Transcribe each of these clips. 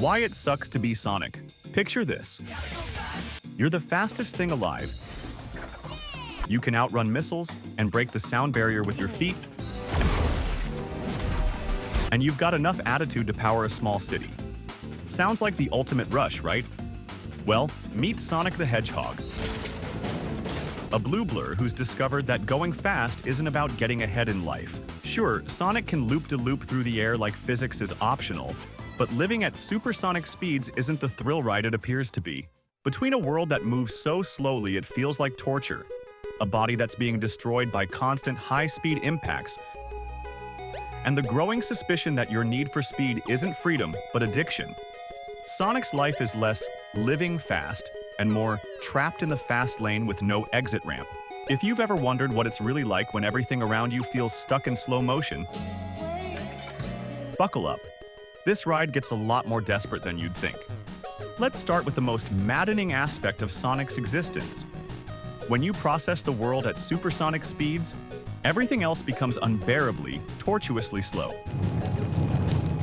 Why it sucks to be Sonic. Picture this. You're the fastest thing alive. You can outrun missiles and break the sound barrier with your feet. And you've got enough attitude to power a small city. Sounds like the ultimate rush, right? Well, meet Sonic the Hedgehog, a blue blur who's discovered that going fast isn't about getting ahead in life. Sure, Sonic can loop-de-loop through the air like physics is optional, but living at supersonic speeds isn't the thrill ride it appears to be. Between a world that moves so slowly it feels like torture, a body that's being destroyed by constant high-speed impacts, and the growing suspicion that your need for speed isn't freedom, but addiction, Sonic's life is less living fast and more trapped in the fast lane with no exit ramp. If you've ever wondered what it's really like when everything around you feels stuck in slow motion, buckle up. This ride gets a lot more desperate than you'd think. Let's start with the most maddening aspect of Sonic's existence. When you process the world at supersonic speeds, everything else becomes unbearably, tortuously slow.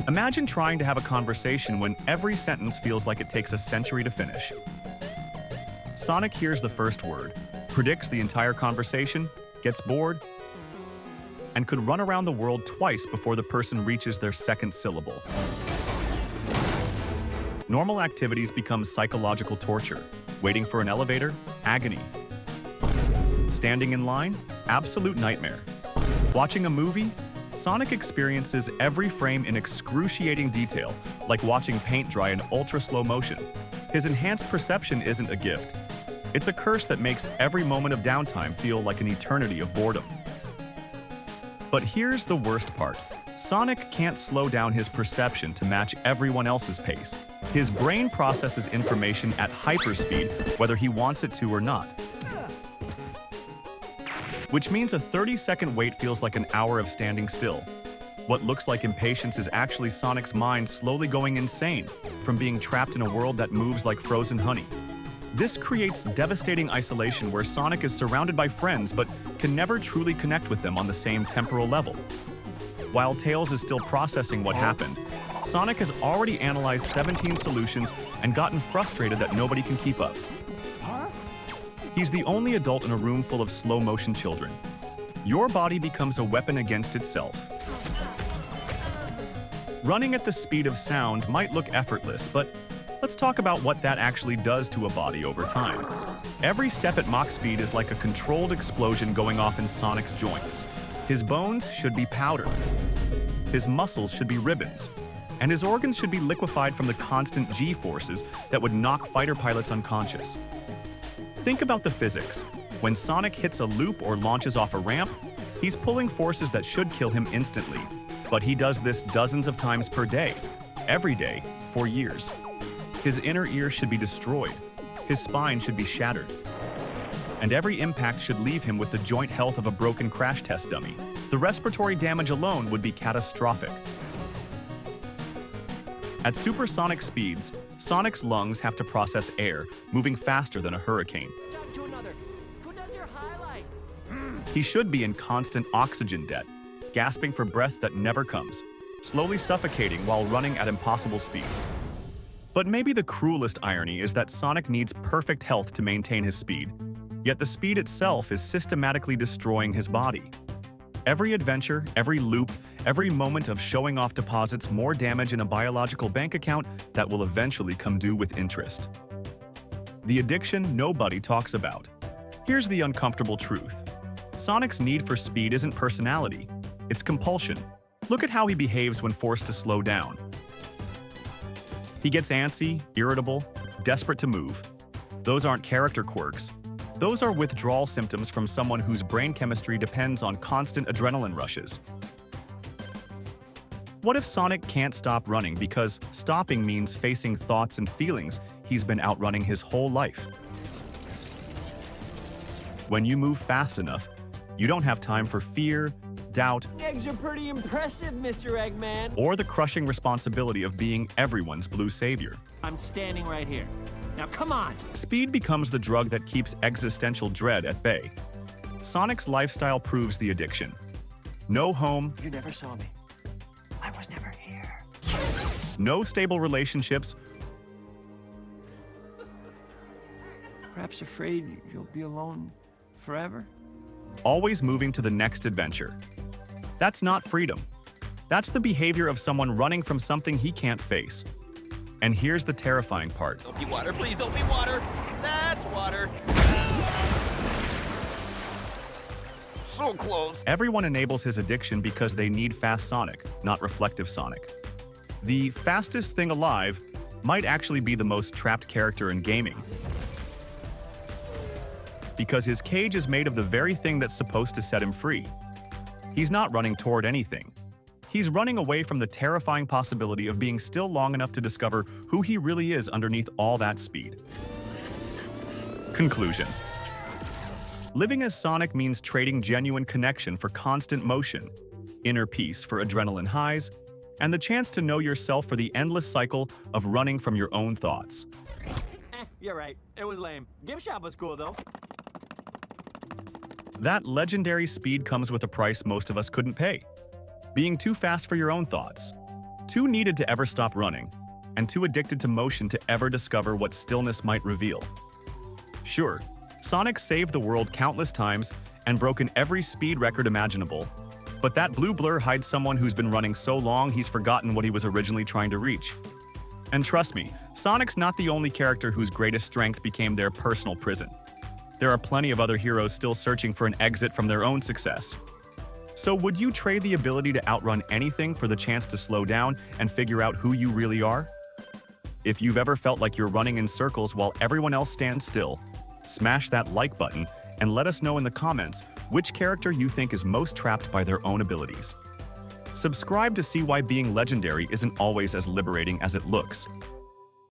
Imagine trying to have a conversation when every sentence feels like it takes a century to finish. Sonic hears the first word, predicts the entire conversation, gets bored, and could run around the world twice before the person reaches their second syllable. Normal activities become psychological torture. Waiting for an elevator, agony. Standing in line, absolute nightmare. Watching a movie, Sonic experiences every frame in excruciating detail, like watching paint dry in ultra-slow motion. His enhanced perception isn't a gift. It's a curse that makes every moment of downtime feel like an eternity of boredom. But here's the worst part. Sonic can't slow down his perception to match everyone else's pace. His brain processes information at hyperspeed, whether he wants it to or not. Which means a 30-second wait feels like an hour of standing still. What looks like impatience is actually Sonic's mind slowly going insane from being trapped in a world that moves like frozen honey. This creates devastating isolation where Sonic is surrounded by friends but can never truly connect with them on the same temporal level. While Tails is still processing what happened, Sonic has already analyzed 17 solutions and gotten frustrated that nobody can keep up. He's the only adult in a room full of slow-motion children. Your body becomes a weapon against itself. Running at the speed of sound might look effortless, but let's talk about what that actually does to a body over time. Every step at Mach speed is like a controlled explosion going off in Sonic's joints. His bones should be powder. His muscles should be ribbons. And his organs should be liquefied from the constant G-forces that would knock fighter pilots unconscious. Think about the physics. When Sonic hits a loop or launches off a ramp, he's pulling forces that should kill him instantly. But he does this dozens of times per day, every day, for years. His inner ear should be destroyed. His spine should be shattered. And every impact should leave him with the joint health of a broken crash test dummy. The respiratory damage alone would be catastrophic. At supersonic speeds, Sonic's lungs have to process air, moving faster than a hurricane. He should be in constant oxygen debt, gasping for breath that never comes, slowly suffocating while running at impossible speeds. But maybe the cruelest irony is that Sonic needs perfect health to maintain his speed, yet the speed itself is systematically destroying his body. Every adventure, every loop, every moment of showing off deposits more damage in a biological bank account that will eventually come due with interest. The addiction nobody talks about. Here's the uncomfortable truth. Sonic's need for speed isn't personality, it's compulsion. Look at how he behaves when forced to slow down. He gets antsy, irritable, desperate to move. Those aren't character quirks. Those are withdrawal symptoms from someone whose brain chemistry depends on constant adrenaline rushes. What if Sonic can't stop running because stopping means facing thoughts and feelings he's been outrunning his whole life? When you move fast enough, you don't have time for fear, doubt, Eggs are pretty impressive, Mr. Eggman. or the crushing responsibility of being everyone's blue savior. I'm standing right here. Now come on! Speed becomes the drug that keeps existential dread at bay. Sonic's lifestyle proves the addiction. No home, You never saw me. I was never here. no stable relationships, Perhaps afraid you'll be alone forever? always moving to the next adventure. That's not freedom. That's the behavior of someone running from something he can't face. And here's the terrifying part. Don't be water, please don't be water. That's water. So close. Everyone enables his addiction because they need fast Sonic, not reflective Sonic. The fastest thing alive might actually be the most trapped character in gaming, because his cage is made of the very thing that's supposed to set him free. He's not running toward anything. He's running away from the terrifying possibility of being still long enough to discover who he really is underneath all that speed. Conclusion. Living as Sonic means trading genuine connection for constant motion, inner peace for adrenaline highs, and the chance to know yourself for the endless cycle of running from your own thoughts. You're right. It was lame. Gift shop was cool, though. That legendary speed comes with a price most of us couldn't pay. Being too fast for your own thoughts, too needed to ever stop running, and too addicted to motion to ever discover what stillness might reveal. Sure, Sonic saved the world countless times and broken every speed record imaginable, but that blue blur hides someone who's been running so long he's forgotten what he was originally trying to reach. And trust me, Sonic's not the only character whose greatest strength became their personal prison. There are plenty of other heroes still searching for an exit from their own success. So would you trade the ability to outrun anything for the chance to slow down and figure out who you really are? If you've ever felt like you're running in circles while everyone else stands still, smash that like button and let us know in the comments which character you think is most trapped by their own abilities. Subscribe to see why being legendary isn't always as liberating as it looks.